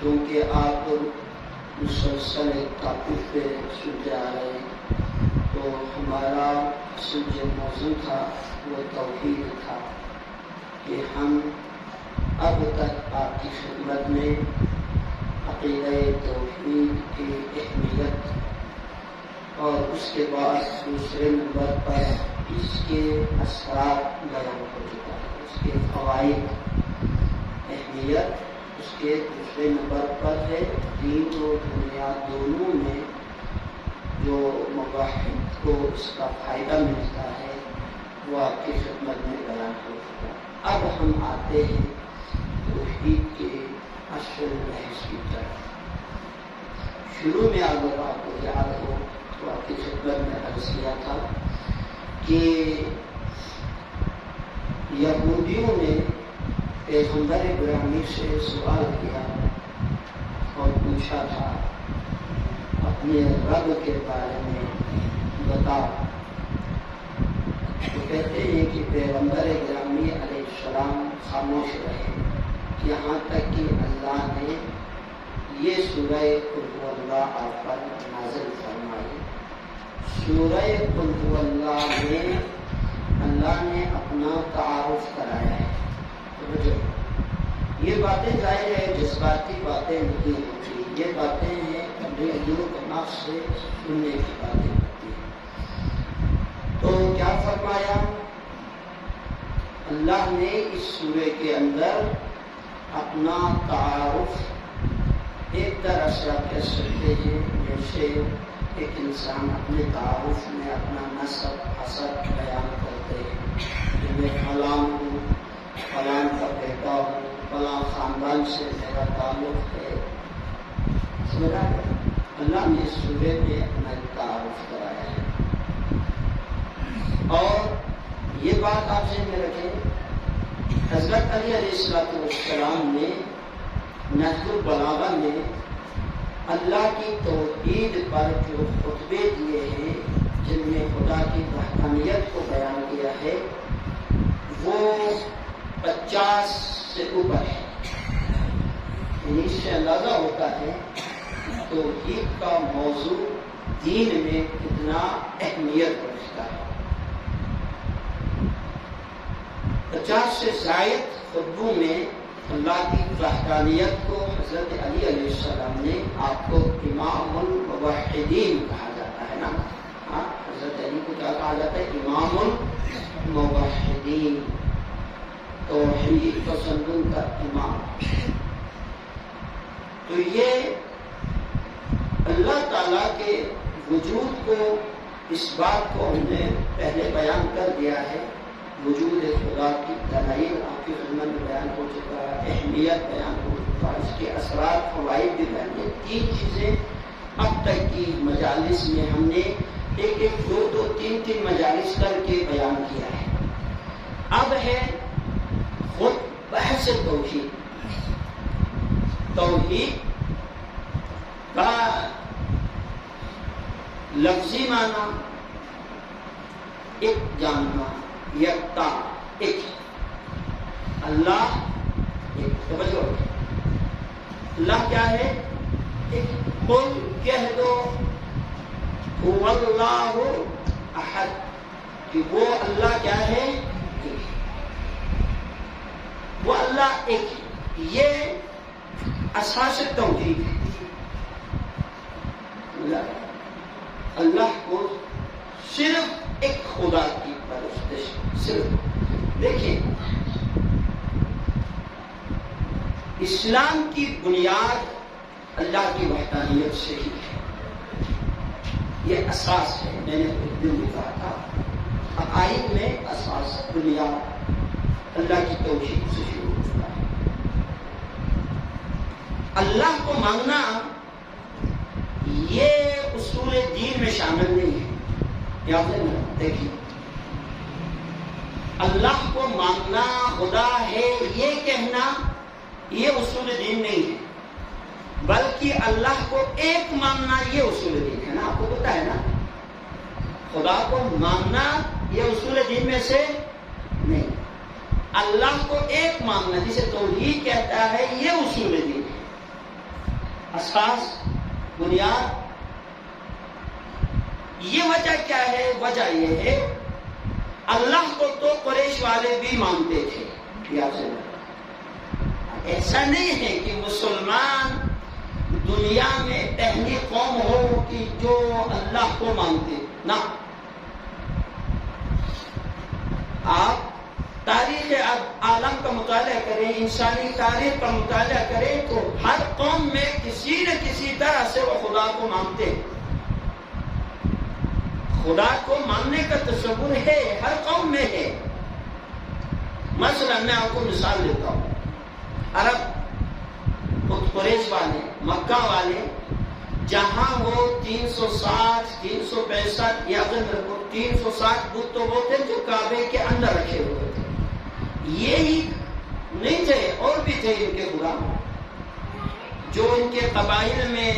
کیونکہ آپ مسلسل ٹاپک پہ سنتے آ رہے ہیں، تو ہمارا اصل جو موضوع تھا وہ توحید تھا کہ ہم اب تک آپ کی خدمت میں عقیدہ توحید کی اہمیت اور اس کے بعد دوسرے نمبر پر اس کے اثرات بیان ہو چکا ہے، اس کے فوائد، اہمیت اس کے دوسرے نمبر پر ہے دین و دنیا دونوں میں جو موحد کو اس کا فائدہ ملتا ہے وہ آپ کی خدمت میں بیان ہو چکا۔ اب ہم آتے ہیں توحید کے اصل بحث کی طرف۔ شروع میں اگر آپ کو یاد ہو تو آپ کی خدمت میں عرض کیا تھا کہ یہودیوں نے پیغمبر گرامی سے سوال کیا اور پوچھا تھا اپنے رب کے بارے میں بتاؤ۔ تو کہتے ہیں کہ پیغمبر گرامی علیہ السلام خاموش رہے یہاں تک کہ اللہ نے یہ سورہ قل هو اللہ آپ پر نازل فرمائی۔ سورہ قل هو اللہ میں اللہ نے اپنا تعارف کرایا ہے۔ یہ باتیں ظاہر ہے جذباتی باتیں نہیں ہوتی، یہ باتیں ہیں اپنے دل و دماغ سے سننے کی باتیں ہوتی ہیں۔ تو کیا فرمایا؟ اللہ نے اس سورے کے اندر اپنا تعارف ایک طرح سے آپ کہہ سکتے ہیں جیسے ایک انسان اپنے تعارف میں اپنا نسب حسب بیان کرتے ہیں، میں فلاں ہوں، فلاں کا بیٹا ہوں، فلاں خاندان سے میرا تعلق ہے۔ سمجھا؟ اللہ نے اس سورے میں اپنا تعارف کرایا ہے۔ اور یہ بات آپ ذہن میں رکھیں، حضرت علی علیہ السلام نے نہج البلاغہ میں اللہ کی توحید پر جو خطبے دیے ہیں جن میں خدا کی وحدانیت کو بیان کیا ہے وہ 50 سے اوپر ہے۔ یعنی اس سے اندازہ ہوتا ہے توحید کا موضوع دین میں کتنا اہمیت رکھتا ہے۔ 50 سے زائد خطبوں میں اللہ کی وحدانیت کو حضرت علی علیہ السلام نے آپ کو امام الموحدین کہا جاتا ہے نا، حضرت علی کو کیا کہا جاتا ہے؟ امام الموحدین، توحید پسندوں کا امام۔ تو یہ اللہ تعالیٰ کے وجود کو، اس بات کو ہم نے پہلے بیان کر دیا ہے، وجود خدا کی دلائل آپ کی خدمت میں بیان ہو چکا ہے، اہمیت بیان ہو چکا ہے، اس کے اثرات فوائد بھی بیان ہوئے۔ 3 چیزیں اب تک کی مجالس میں ہم نے ایک 2 3 مجالس کر کے بیان کیا ہے۔ اب ہے خود بحث توحید۔ توحید کا لفظی معنی ایک جاننا، یکتا، ایک اللہ، ایک توجہ، اللہ کیا ہے؟ ایک قل کہہ دو هو اللہ احد، کہ وہ اللہ کیا ہے؟ ایک، وہ اللہ ایک، یہ اساس توحید ہے۔ اللہ کو صرف ایک خدا کی پرستش، صرف۔ دیکھیں اسلام کی بنیاد اللہ کی وحدانیت سے ہی ہے، یہ اساس ہے۔ میں نے اس دن بھی کہا تھا عقائد میں اساس، بنیاد اللہ کی توحید سے شروع ہوتا ہے۔ اللہ کو ماننا یہ اصول دین میں شامل نہیں ہے، یاد ہے نا؟ دیکھیے اللہ کو ماننا خدا ہے یہ کہنا یہ اصول دین نہیں ہے، بلکہ اللہ کو ایک ماننا یہ اصول دین ہے نا۔ آپ کو پتا ہے نا خدا کو ماننا یہ اصول دین میں سے نہیں، اللہ کو ایک ماننا جسے توحید کہتا ہے یہ اصول دین ہے۔ اساس، بنیاد. یہ وجہ کیا ہے؟ وجہ یہ ہے اللہ کو تو قریش والے بھی مانتے تھے. ایسا نہیں ہے کہ مسلمان دنیا میں پہلی قوم ہو کہ جو اللہ کو مانتے نہ. آپ تاریخ عالم کا مطالعہ کریں، انسانی تاریخ کا مطالعہ کریں تو ہر قوم میں کسی نہ کسی طرح سے وہ خدا کو مانتے. خدا کو ماننے کا تصور ہے، ہر قوم میں ہے. مثلا میں آپ کو مثال دیتا ہوں. عرب قریش والے، مکہ والے، جہاں وہ 360 365 یا 360 بت تو وہ تھے جو کعبے کے اندر رکھے ہوئے تھے. یہی نہیں تھے، اور بھی تھے ان کے خدا جو ان کے قبائل میں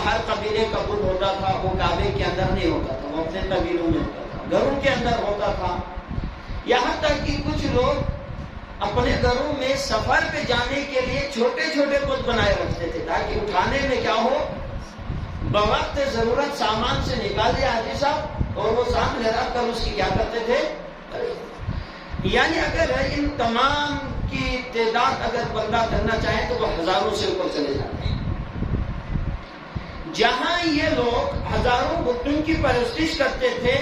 ہر قبیلے کا بت ہوتا تھا. وہ کعبے کے اندر نہیں ہوتا تھا، وہ اپنے قبیلوں میں ہوتا تھا، گھروں کے اندر ہوتا تھا. یہاں تک کہ کچھ لوگ اپنے گھروں میں سفر پہ جانے کے لیے چھوٹے چھوٹے بت بنائے رکھتے تھے تاکہ اٹھانے میں کیا ہو، بوقت ضرورت سامان سے نکال دیا حاجی صاحب اور وہ سامنے رکھ کر اس کی کیا کرتے تھے. یعنی اگر ان تمام کی تعداد اگر بندہ کرنا چاہے تو وہ ہزاروں سے اوپر چلے جاتے ہیں. جہاں یہ لوگ ہزاروں بتوں کی پرستش کرتے تھے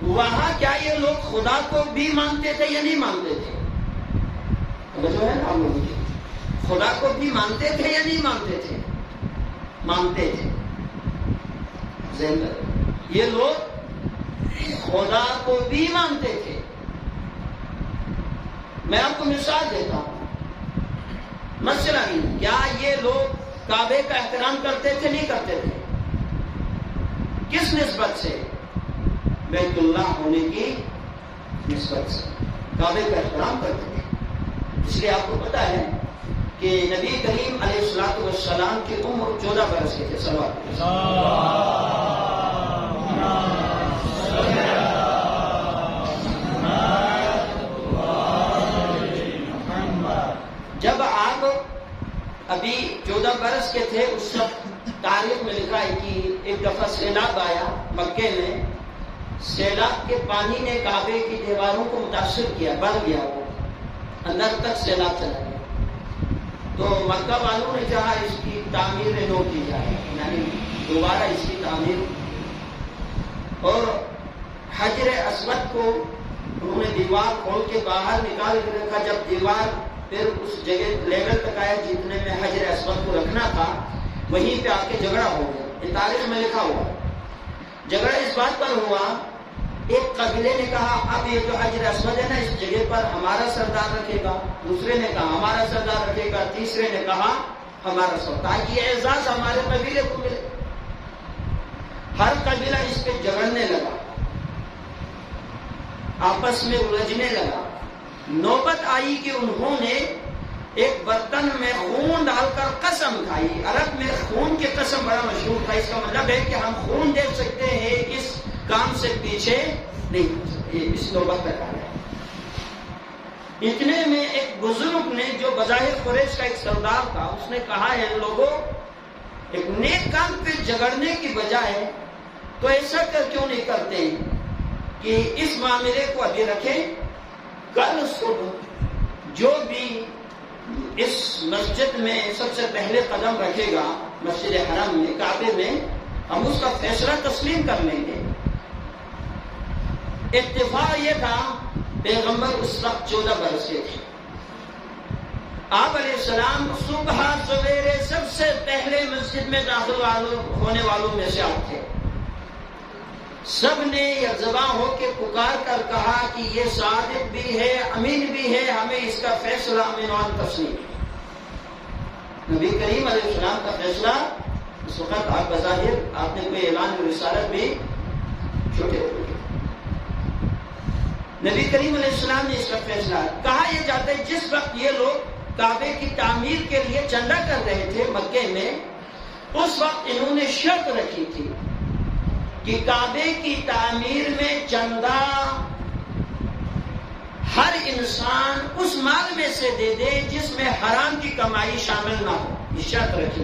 وہاں کیا یہ لوگ خدا کو بھی مانتے تھے یا نہیں مانتے تھے؟ جو ہے نا خدا کو بھی مانتے تھے یا نہیں مانتے تھے؟ مانتے تھے. یہ لوگ خدا کو بھی مانتے تھے. میں آپ کو مثال دیتا ہوں. مثلا کیا یہ لوگ کعبے کا احترام کرتے تھے نہیں کرتے تھے؟ کس نسبت سے؟ بیت اللہ ہونے کی نسبت سے کعبے کا احترام کرتے تھے. اس لیے آپ کو پتا ہے کہ نبی کریم علیہ الصلوۃ والسلام کی عمر 14 برس کی تھے. جب آپ ابھی 14 برس کے تھے اس وقت تاریخ میں لکھا ہے کہ ایک دفعہ سیلاب آیا مکے میں. سیلاب کے پانی نے کعبے کی دیواروں کو متاثر کیا، بڑھ گیا، وہ اندر تک سیلاب چلا گیا. تو مکہ والوں نے چاہا اس کی تعمیر نو کی جائے، یعنی دوبارہ اس کی تعمیر. اور حجر اسود کو انہوں نے دیوار کھول کے باہر نکال کے رکھا. جب دیوار پھر اس جگہ لیول تک آیا جتنے میں حجر اسود کو رکھنا تھا وہیں پہ آ کے جھگڑا ہو گیا. یہ تاریخ میں لکھا ہوا. جھگڑا اس بات پر ہوا، ایک قبیلے نے کہا اب یہ جو حجر اسود ہے نا اس جگہ پر ہمارا سردار رکھے گا، دوسرے نے کہا ہمارا سردار رکھے گا، تیسرے نے کہا ہمارا سردار، تاکہ یہ اعزاز ہمارے قبیلے کو ملے. ہر قبیلہ اس پہ جھگڑنے لگا، آپس میں الجھنے لگا. نوبت آئی کہ انہوں نے ایک برتن میں خون ڈال کر قسم کھائی. عرب میں خون کی قسم بڑا مشہور تھا. اس کا مطلب ہے کہ ہم خون دے سکتے ہیں، اس کام سے پیچھے نہیں ہو سکتے. اس نوبت تک آیا. اتنے میں ایک بزرگ نے جو بظاہر قریش کا ایک سردار تھا اس نے کہا ہے لوگوں ایک نیک کام پہ جھگڑنے کی بجائے تو ایسا کیوں نہیں کرتے کہ اس معاملے کو ابھی رکھیں، کل صبح جو بھی اس مسجد میں سب سے پہلے قدم رکھے گا مسجد حرم میں کعبے میں ہم اس کا فیصلہ تسلیم کر لیں گے. اتفاق یہ تھا پیغمبر اس وقت 14 برس کے تھے. آپ علیہ السلام صبح سویرے سب سے پہلے مسجد میں داخل ہونے والوں میں سے آپ تھے. سب نے یکجباں ہو کے پکار کر کہا کہ یہ صادق بھی ہے، امین بھی ہے، ہمیں اس کا فیصلہ امینوان تسلیم. نبی کریم علیہ السلام کا فیصلہ اس وقت آپ بظاہر آپ نے کوئی اعلان رسالت بھی چھوٹے ہوئے. نبی کریم علیہ السلام نے اس کا فیصلہ کہا. یہ جاتا ہے جس وقت یہ لوگ کعبے کی تعمیر کے لیے چندہ کر رہے تھے مکے میں اس وقت انہوں نے شرط رکھی تھی کہ کعبے کی تعمیر میں چندہ ہر انسان اس مال میں سے دے دے جس میں حرام کی کمائی شامل نہ ہو. یہ شرط رکھی.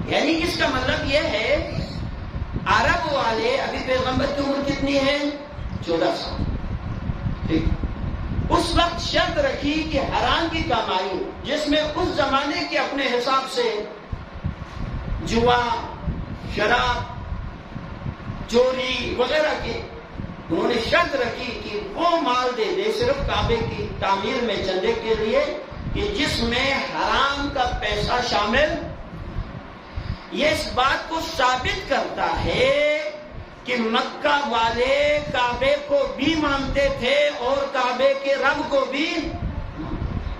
یعنی اس کا مطلب یہ ہے عرب والے، ابھی پیغمبر کی عمر کتنی ہے؟ 14 سال. ٹھیک، اس وقت شرط رکھی کہ حرام کی کمائی جس میں اس زمانے کے اپنے حساب سے جوا، شراب، چوری وغیرہ کی انہوں نے شرط رکھی کہ وہ مال دے دے صرف کعبے کی تعمیر میں چندے کے لیے کہ جس میں حرام کا پیسہ شامل. یہ اس بات کو ثابت کرتا ہے کہ مکہ والے کعبے کو بھی مانتے تھے اور کعبے کے رب کو بھی.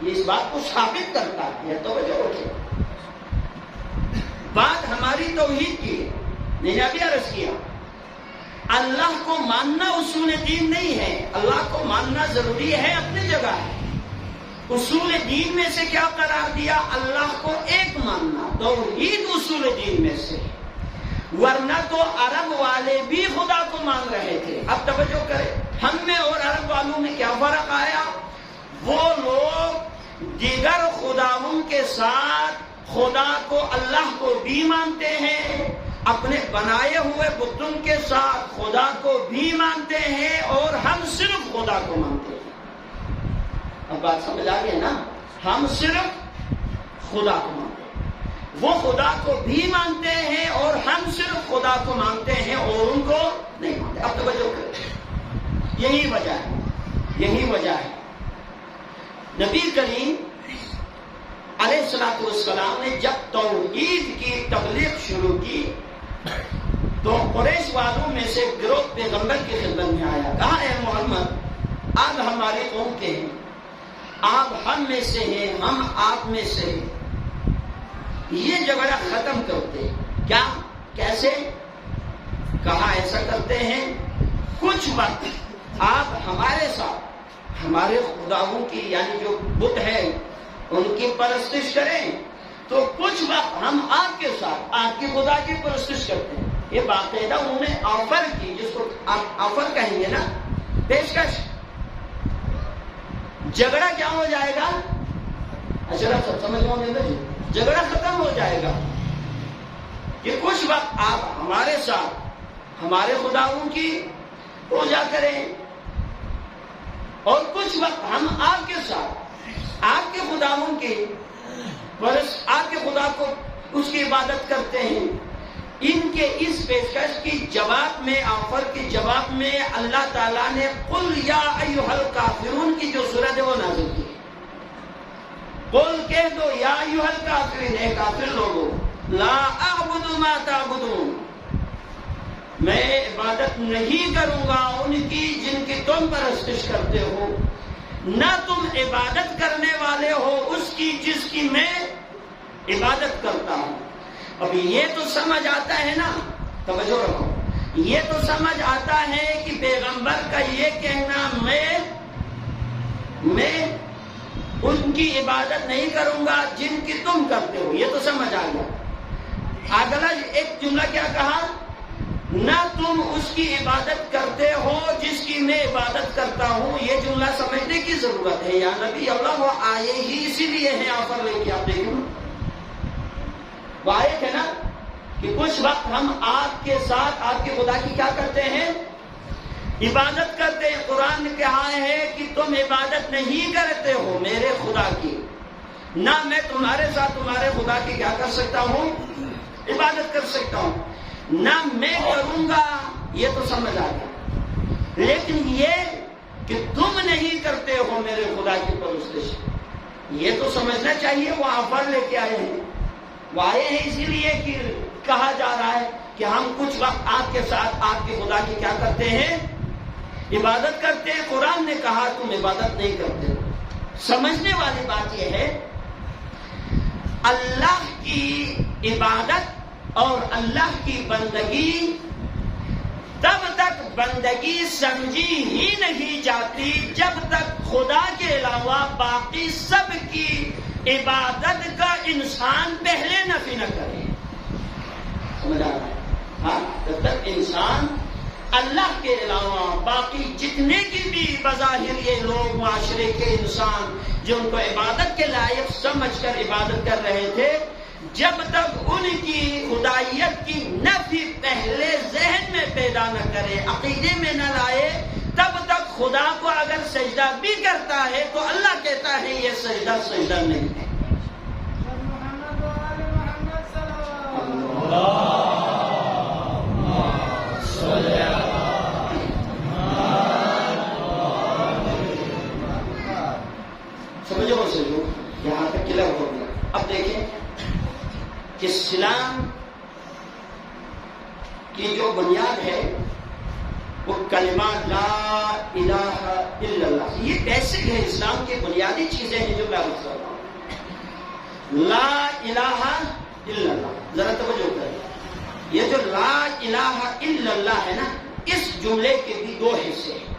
یہ اس بات کو ثابت کرتا ہے. توجہ رکھیں، بات ہماری توحید کی ہے. میں نے ابھی عرض کیا اللہ کو ماننا اصول دین نہیں ہے. اللہ کو ماننا ضروری ہے، اپنی جگہ ہے. اصول دین میں سے کیا قرار دیا؟ اللہ کو ایک ماننا. توحید اصول دین میں سے، ورنہ تو عرب والے بھی خدا کو مان رہے تھے. اب توجہ کریں، ہم میں اور عرب والوں میں کیا فرق آیا؟ وہ لوگ دیگر خداؤں کے ساتھ خدا کو، اللہ کو بھی مانتے ہیں، اپنے بنائے ہوئے بتوں کے ساتھ خدا کو بھی مانتے ہیں، اور ہم صرف خدا کو مانتے ہیں. اب بات سمجھ آ گئی نا؟ ہم صرف خدا کو مانتے ہیں، وہ خدا کو بھی مانتے ہیں اور ہم صرف خدا کو مانتے ہیں اور ان کو نہیں مانتے. اب توجہ کریں، یہی وجہ ہے، یہی وجہ ہے. نبی کریم علیہ الصلوۃ والسلام نے جب توحید کی تبلیغ شروع کی تو قریش والوں میں سے گروہ پیغمبر کی خدمت میں آیا. کہا اے محمد، آپ ہماری قوم کے ہیں، آپ ہم میں سے ہیں، ہم آپ میں سے ہیں. یہ جھگڑا ختم کرتے. کیا؟ کیسے؟ کہا ایسا کرتے ہیں، کچھ وقت آپ ہمارے ساتھ ہمارے خداؤں کی یعنی جو بت ہے ان کی پرستش کریں، تو کچھ وقت ہم آپ کے ساتھ آپ کی خدا کی پرستش کرتے ہیں. یہ باقاعدہ انہوں نے آفر کی، جس کو آپ آفر کہیں گے نا، پیشکش. جھگڑا کیا ہو جائے گا؟ اچھا سب سمجھ گئے، جھگڑا ختم ہو جائے گا کہ کچھ وقت آپ ہمارے ساتھ ہمارے خداؤں کی پوجا کریں اور کچھ وقت ہم آپ کے ساتھ آپ کے خداؤں کی آپ کے خدا کو اس کی عبادت کرتے ہیں. ان کے اس پیشکش کی جواب میں، آفر کے جواب میں اللہ تعالیٰ نے قل یا ایھا الکافرون کی جو سورت ہے وہ نازل کی. قل کہہ دو یا ایھا الکافرین، اے کافر لوگوں، لا اعبد ما تعبدون، میں عبادت نہیں کروں گا ان کی جن کی تم پرستش کرتے ہو، نہ تم عبادت کرنے والے ہو اس کی جس کی میں عبادت کرتا ہوں. اب یہ تو سمجھ آتا ہے نا، توجہ رکھو، یہ تو سمجھ آتا ہے کہ پیغمبر کا یہ کہنا میں ان کی عبادت نہیں کروں گا جن کی تم کرتے ہو، یہ تو سمجھ آ گیا. اگلا ایک جملہ کیا کہا؟ نہ تم اس کی عبادت کرتے ہو جس کی میں عبادت کرتا ہوں. یہ جملہ سمجھنے کی ضرورت ہے. یا نبی اللہ وہ آئے ہی اسی لیے ہیں آفر لے کے. آپ دیکھیں وہ آئے تھے نا کہ کچھ وقت ہم آپ کے ساتھ آپ کے خدا کی کیا کرتے ہیں؟ عبادت کرتے ہیں. قرآن نے کہا ہے کہ تم عبادت نہیں کرتے ہو میرے خدا کی، نہ میں تمہارے ساتھ تمہارے خدا کی کیا کر سکتا ہوں؟ عبادت کر سکتا ہوں، نہ میں کروں گا. یہ تو سمجھ آ گیا. لیکن یہ کہ تم نہیں کرتے ہو میرے خدا کی پرستش، یہ تو سمجھنا چاہیے. وہ آفر لے کے آئے ہیں، وہ آئے ہیں اسی لیے کہ کہا جا رہا ہے کہ ہم کچھ وقت آپ کے ساتھ آپ کے خدا کی کیا کرتے ہیں؟ عبادت کرتے ہیں. قرآن نے کہا تم عبادت نہیں کرتے. سمجھنے والی بات یہ ہے اللہ کی عبادت اور اللہ کی بندگی تب تک بندگی سمجھی ہی نہیں جاتی جب تک خدا کے علاوہ باقی سب کی عبادت کا انسان پہلے نفی نہ کرے. سمجھ آ رہا ہے؟ ہاں، جب تک انسان اللہ کے علاوہ باقی جتنے کی بھی بظاہر یہ لوگ معاشرے کے انسان جو ان کو عبادت کے لائق سمجھ کر عبادت کر رہے تھے، جب تک ان کی خدائیت کی نفی پہلے ذہن میں پیدا نہ کرے، عقیدے میں نہ لائے، تب تک خدا کو اگر سجدہ بھی کرتا ہے تو اللہ کہتا ہے یہ سجدہ نہیں ہے۔ سمجھو یہاں تک کلیئر ہو گیا۔ اب دیکھیں کہ اسلام کی جو بنیاد ہے وہ کلمہ لا الہ الا اللہ، یہ بیسک ہے، اسلام کی بنیادی چیزیں ہیں جو میں عرض کر رہا ہوں۔ لا الہ الا اللہ، ذرا توجہ کریں، یہ جو لا الہ الا اللہ ہے نا، اس جملے کے بھی دو حصے ہیں۔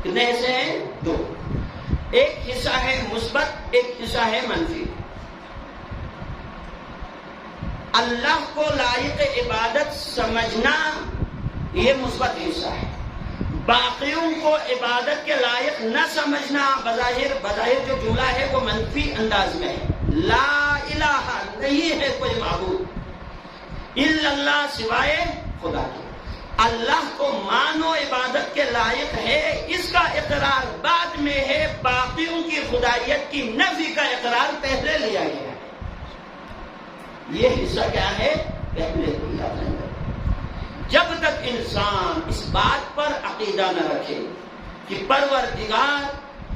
کتنے حصے ہیں؟ دو۔ ایک حصہ ہے مثبت، ایک حصہ ہے منفی۔ اللہ کو لائق عبادت سمجھنا یہ مثبت حصہ ہے، باقیوں کو عبادت کے لائق نہ سمجھنا بظاہر جو جملہ ہے وہ منفی انداز میں ہے۔ لا الہ، نہیں ہے کوئی معبود الا اللہ، سوائے خدا کے۔ اللہ کو مانو عبادت کے لائق ہے، اس کا اقرار بعد میں ہے، باقیوں کی خدائیت کی نفی کا اقرار پہلے لیا گیا ہے۔ یہ حصہ کیا ہے؟ پہلے لیا گیا۔ جب تک انسان اس بات پر عقیدہ نہ رکھے کہ پروردگار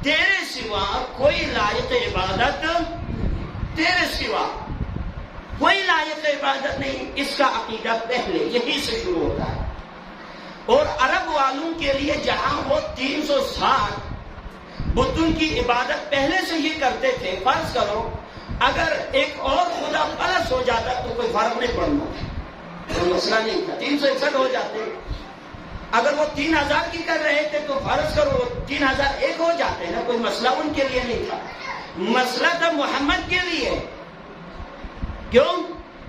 تیرے سوا کوئی لائق عبادت، تیرے سوا کوئی لائق عبادت نہیں، اس کا عقیدہ پہلے یہی سے شروع ہوتا ہے۔ اور عرب والوں کے لیے جہاں وہ 360 بتوں کی عبادت پہلے سے ہی کرتے تھے، فرض کرو اگر ایک اور خدا پرست ہو جاتا تو کوئی فرق نہیں پڑنا، کوئی مسئلہ نہیں تھا، 361 ہو جاتے۔ اگر وہ 3000 کی کر رہے تھے تو فرض کرو 3001 ہو جاتے نا، کوئی مسئلہ ان کے لیے نہیں تھا۔ مسئلہ تھا محمد کے لیے، کیوں؟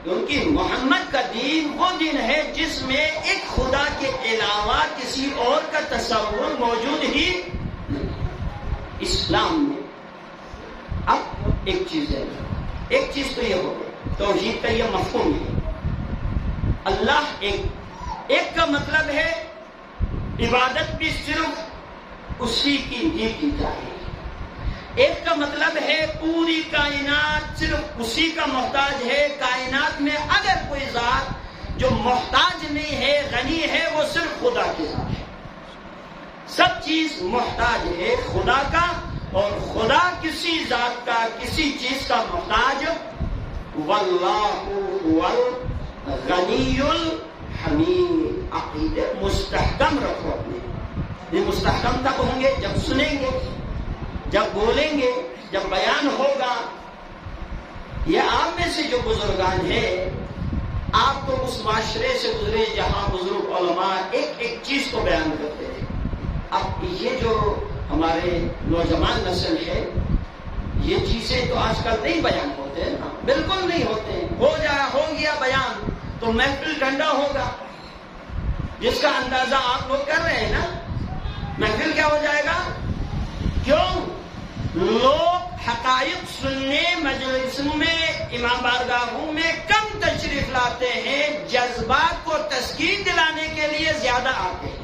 کیونکہ محمد کا دین وہ دین ہے جس میں ایک خدا کے علاوہ کسی اور کا تصور موجود ہی نہیں۔ اسلام میں اب ایک چیز ہے، ایک چیز تو یہ ہو گئی، توحید کا یہ مفہوم ہے، اللہ ایک کا مطلب ہے عبادت بھی صرف اسی کی ہی کی جائے، ایک کا مطلب ہے پوری کائنات صرف اسی کا محتاج ہے، کائنات میں اگر کوئی ذات جو محتاج نہیں ہے، غنی ہے، وہ صرف خدا کی ذات ہے، سب چیز محتاج ہے خدا کا، اور خدا کسی ذات کا، کسی چیز کا محتاج۔ واللہ هو الغنی الحمید، عقیدے مستحکم رکھو اپنے، یہ مستحکم تب ہوں گے جب سنیں گے، جب بولیں گے، جب بیان ہوگا۔ یہ آپ میں سے جو بزرگان ہیں، آپ تو اس معاشرے سے گزرے جہاں بزرگ علماء ایک ایک چیز کو بیان کرتے تھے۔ اب یہ جو ہمارے نوجوان نسل ہے، یہ چیزیں تو آج کل نہیں بیان ہوتے ہیں نا، بالکل نہیں ہوتے ہیں۔ ہو گیا بیان تو محفل ٹھنڈا ہوگا، جس کا اندازہ آپ لوگ کر رہے ہیں نا، محفل کیا ہو جائے گا؟ کیوں؟ لوگ حقائق سننے مجلسوں میں، امام بارگاہوں میں کم تشریف لاتے ہیں، جذبات کو تسکین دلانے کے لیے زیادہ آتے ہیں۔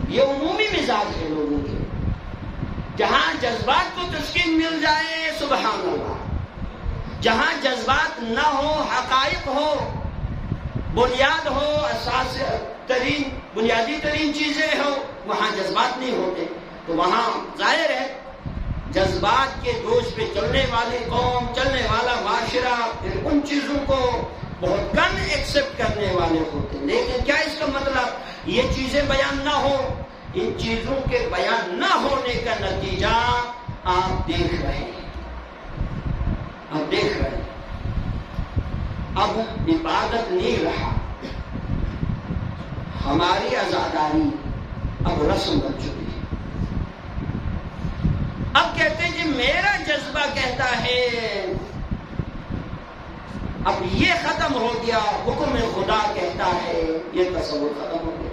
یہ عمومی مزاج ہے لوگوں کے، جہاں جذبات کو تسکین مل جائے سبحان اللہ، جہاں جذبات نہ ہو، حقائق ہو، بنیاد ہو، اساس ترین بنیادی ترین چیزیں ہو، وہاں جذبات نہیں ہوتے، تو وہاں ظاہر ہے جذبات کے جوش پہ چلنے والی قوم، چلنے والا معاشرہ پھر ان چیزوں کو بہت کم ایکسپٹ کرنے والے ہوتے ہیں۔ لیکن کیا اس کا مطلب یہ چیزیں بیان نہ ہو؟ ان چیزوں کے بیان نہ ہونے کا نتیجہ آپ دیکھ رہے ہیں، آپ دیکھ رہے ہیں۔ اب عبادت نہیں رہا، ہماری عزاداری اب رسم بن چکی ہے۔ اب کہتے ہیں کہ میرا جذبہ کہتا ہے، اب یہ ختم ہو گیا، حکم خدا کہتا ہے، یہ تصور ختم ہو گیا۔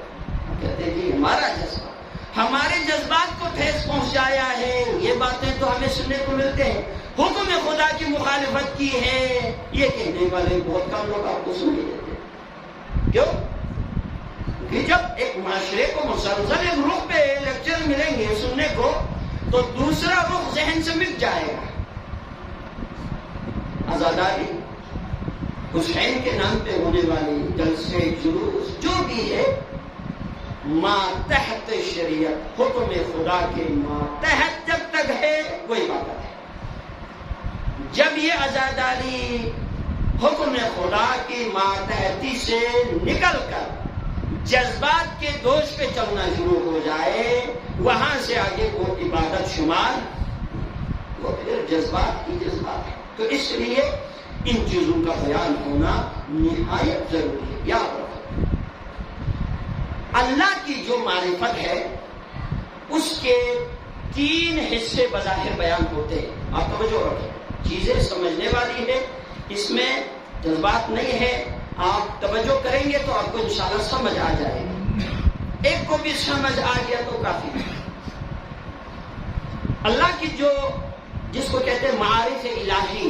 کہتے ہیں کہ ہمارا جذبہ، ہمارے جذبات کو ٹھیس پہنچایا ہے، یہ باتیں تو ہمیں سننے کو ملتے ہیں۔ حکم خدا کی مخالفت کی ہے، یہ کہنے والے بہت کم لوگ آپ کو سننے دیتے ہیں۔ کیوں؟ کہ جب ایک معاشرے کو مسلسل ایک رخ پہ لیکچر ملیں گے سننے کو، تو دوسرا رخ ذہن سے مٹ جائے گا۔ عزاداری، حسین کے نام پہ ہونے والی جلسے جلوس جو بھی ہے، ماتحت شریعت، حکم خدا کے ماتحت جب تک ہے وہ عبادت ہے۔ جب یہ عزاداری حکم خدا کی ماتحتی سے نکل کر جذبات کے دوش پہ چلنا شروع ہو جائے، وہاں سے آگے وہ عبادت شمار، وہ پھر جذبات کی جذبات ہے۔ تو اس لیے ان چیزوں کا بیان ہونا نہایت ضروری ہے۔ یاد رکھو، اللہ کی جو معرفت ہے اس کے 3 حصے بظاہر بیان ہوتے ہیں۔ آپ توجہ رکھیں، چیزیں سمجھنے والی ہے، اس میں جذبات نہیں ہے۔ آپ توجہ کریں گے تو آپ کو انشاءاللہ سمجھ آ جائے گا۔ ایک کو بھی سمجھ آ گیا تو کافی ہے۔ اللہ کی جو جس کو کہتے ہیں معارف الہی،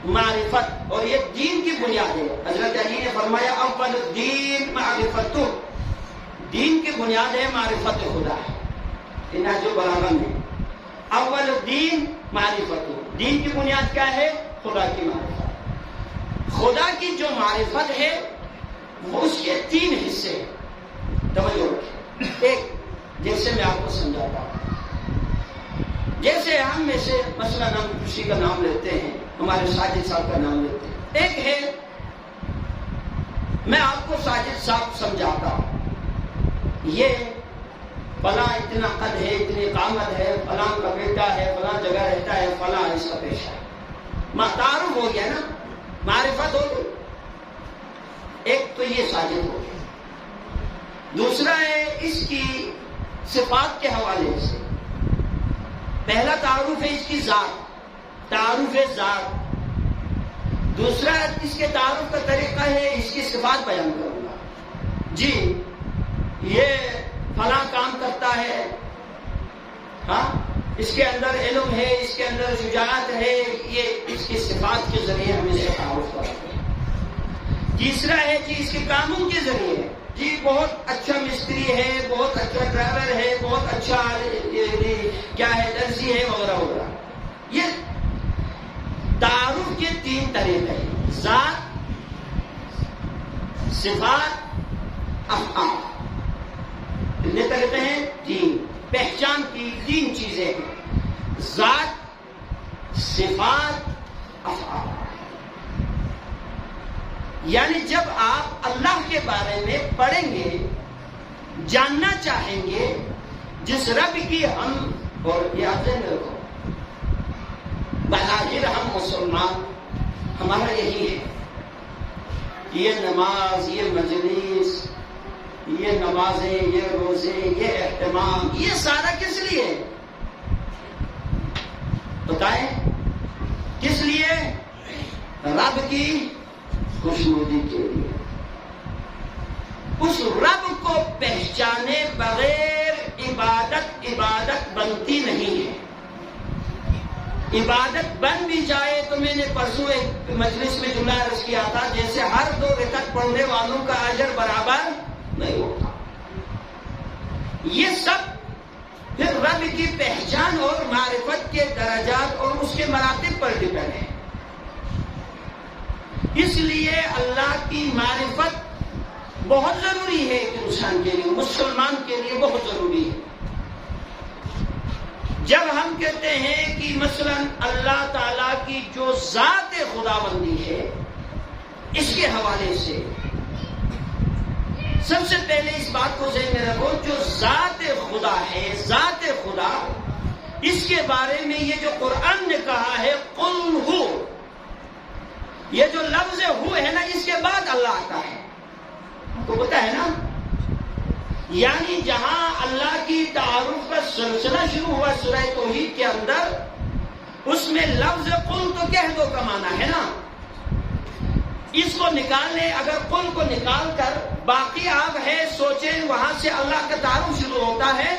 معرفت، اور یہ دین کی بنیاد ہے۔ حضرت علی نے فرمایا اول الدین معرفت، دین کی بنیاد ہے معرفت خدا ہے۔ نہج البلاغہ میں اول الدین معرفت، دین کی بنیاد کیا ہے؟ خدا کی معرفت۔ خدا کی جو معرفت ہے وہ اس کے 3 حصے ہیں۔ توجہ رکھیں۔ ایک، جیسے میں آپ کو سمجھاتا ہوں، جیسے ہم میں سے مثلا ہم کسی کا نام لیتے ہیں، ہمارے ساجد صاحب کا نام لیتے ہیں۔ ایک ہے میں آپ کو ساجد صاحب سمجھاتا ہوں، یہ فلاں اتنا قد ہے، اتنی قامت ہے، فلاں کا بیٹا ہے، فلاں جگہ رہتا ہے، فلاں اس کا پیشہ ہے۔ تعارف ہو گیا نا، معرفت ہو گئی۔ ایک تو یہ ساجد ہو گیا۔ دوسرا ہے اس کی صفات کے حوالے سے، پہلا تعارف ہے اس کی ذات، تعارف ذات۔ دوسرا اس کے تعارف کا طریقہ ہے اس کی صفات بیان کروں گا۔ جی یہ فلاں کام کرتا ہے، ہاں اس کے اندر علم ہے، اس کے اندر شجاعت ہے، یہ اس کی صفات کے ذریعے ہم اسے تعارف کراتے ہیں۔ تیسرا ہے جی اس کے کاموں کے ذریعے، جی بہت اچھا مستری ہے، بہت اچھا ڈرائیور ہے، بہت اچھا کیا ہے درزی ہے، وغیرہ وغیرہ۔ یہ تعارف کے 3 طریقے ہیں، ذات، صفات، افعال۔ کتنے طریقے ہیں؟ 3۔ پہچان کی 3 چیزیں ہیں، ذات، صفات، افعال۔ یعنی جب آپ اللہ کے بارے میں پڑھیں گے، جاننا چاہیں گے، جس رب کی ہم، اور یاد رکھو بظاہر ہم مسلمان، ہمارا یہی ہے، یہ نماز، یہ مجلس، یہ نمازیں، یہ روزے، یہ اہتمام، یہ سارا کس لیے؟ بتائیں کس لیے؟ رب کی خوشنودی کے لیے۔ اس رب کو پہچانے بغیر عبادت بنتی نہیں ہے۔ عبادت بن بھی جائے تو میں نے پرسوں ایک مجلس میں جملہ عرض کیا تھا، جیسے ہر 2 رکعت پڑھنے والوں کا اجر برابر نہیں ہوتا۔ یہ سب پھر رب کی پہچان اور معرفت کے درجات اور اس کے مراتب پر ڈپینڈ ہے۔ اس لیے اللہ کی معرفت بہت ضروری ہے ایک انسان کے لیے، مسلمان کے لیے بہت ضروری ہے۔ جب ہم کہتے ہیں کہ مثلا اللہ تعالیٰ کی جو ذات خداوندی ہے، اس کے حوالے سے سب سے پہلے اس بات کو ذہن میں رکھو، جو ذات خدا ہے، ذات خدا، اس کے بارے میں یہ جو قرآن نے کہا ہے قل ہو، یہ جو لفظ ہو ہے نا، اس کے بعد اللہ آتا ہے، تو پتہ ہے نا، یعنی جہاں اللہ کی تعارف کا سلسلہ شروع ہوا سورہ توحید کے اندر، اس میں لفظ قل تو کہہ دو کا معنی ہے نا، اس کو نکال لیں، اگر قل کو نکال کر باقی آپ ہے سوچیں، وہاں سے اللہ کا تعارف شروع ہوتا ہے،